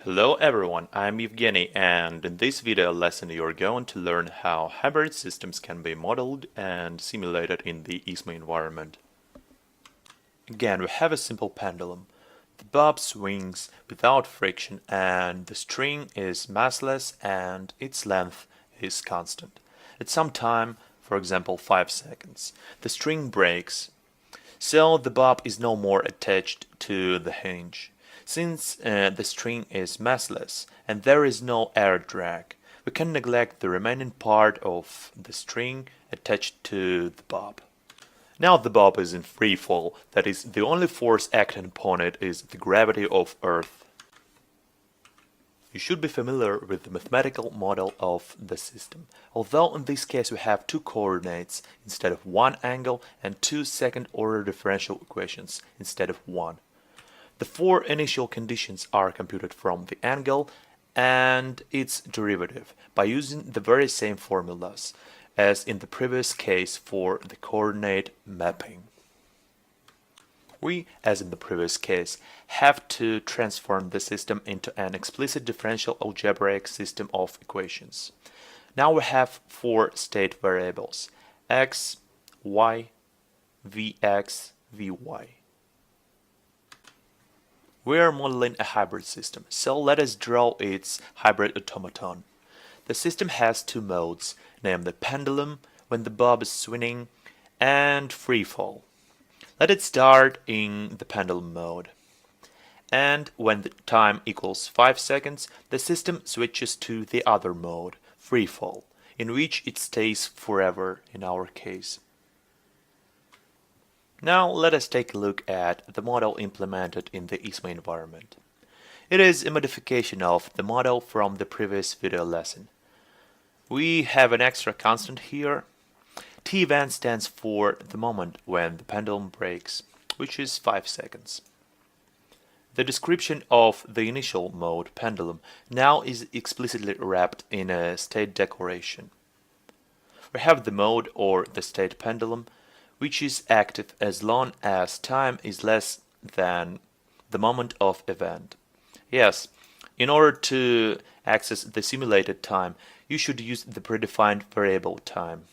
Hello everyone, I'm Evgeny, and in this video lesson you're going to learn how hybrid systems can be modeled and simulated in the ISMA environment. Again, we have a simple pendulum. The bob swings without friction and the string is massless and its length is constant. At some time, for example 5 seconds, the string breaks, so the bob is no more attached to the hinge. Since the string is massless and there is no air drag, we can neglect the remaining part of the string attached to the bob. Now the bob is in free fall, that is, the only force acting upon it is the gravity of Earth. You should be familiar with the mathematical model of the system, although in this case we have two coordinates instead of one angle and two second-order differential equations instead of one. The four initial conditions are computed from the angle and its derivative by using the very same formulas as in the previous case for the coordinate mapping. We, as in the previous case, have to transform the system into an explicit differential algebraic system of equations. Now we have four state variables: x, y, vx, vy. We are modeling a hybrid system, so let us draw its hybrid automaton. The system has two modes, namely pendulum, when the bob is swinging, and free fall. Let it start in the pendulum mode. And when the time equals 5 seconds, the system switches to the other mode, free fall, in which it stays forever in our case. Now let us take a look at the model implemented in the ISMA environment. It is a modification of the model from the previous video lesson. We have an extra constant here. T event stands for the moment when the pendulum breaks, which is 5 seconds. The description of the initial mode pendulum now is explicitly wrapped in a state declaration. We have the mode or the state pendulum, which is active as long as time is less than the moment of event. Yes, in order to access the simulated time, you should use the predefined variable time.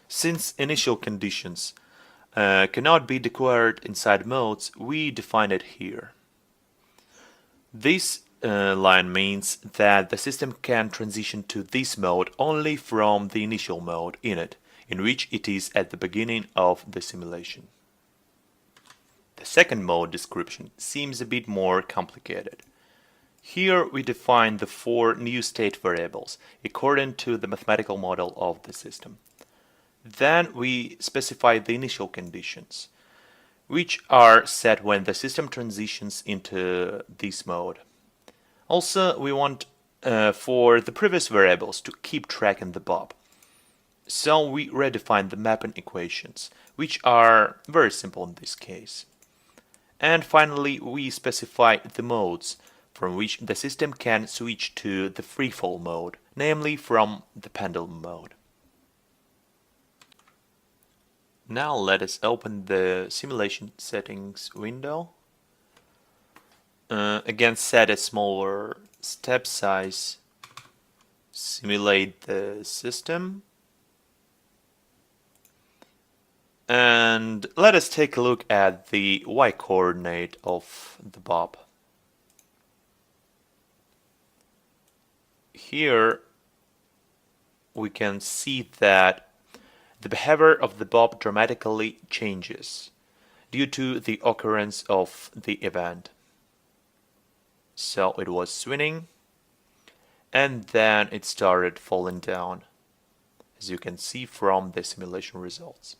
Since initial conditions cannot be declared inside modes, we define it here. This line means that the system can transition to this mode only from the initial mode in it, in which it is at the beginning of the simulation. The second mode description seems a bit more complicated. Here we define the four new state variables according to the mathematical model of the system. Then we specify the initial conditions, which are set when the system transitions into this mode. Also, we want for the previous variables to keep track in the bob. So we redefine the mapping equations, which are very simple in this case. And finally, we specify the modes from which the system can switch to the freefall mode, namely from the pendulum mode. Now let us open the simulation settings window. Again, set a smaller step size, simulate the system. And let us take a look at the y-coordinate of the bob. Here we can see that the behavior of the bob dramatically changes due to the occurrence of the event. So it was swinging and then it started falling down, as you can see from the simulation results.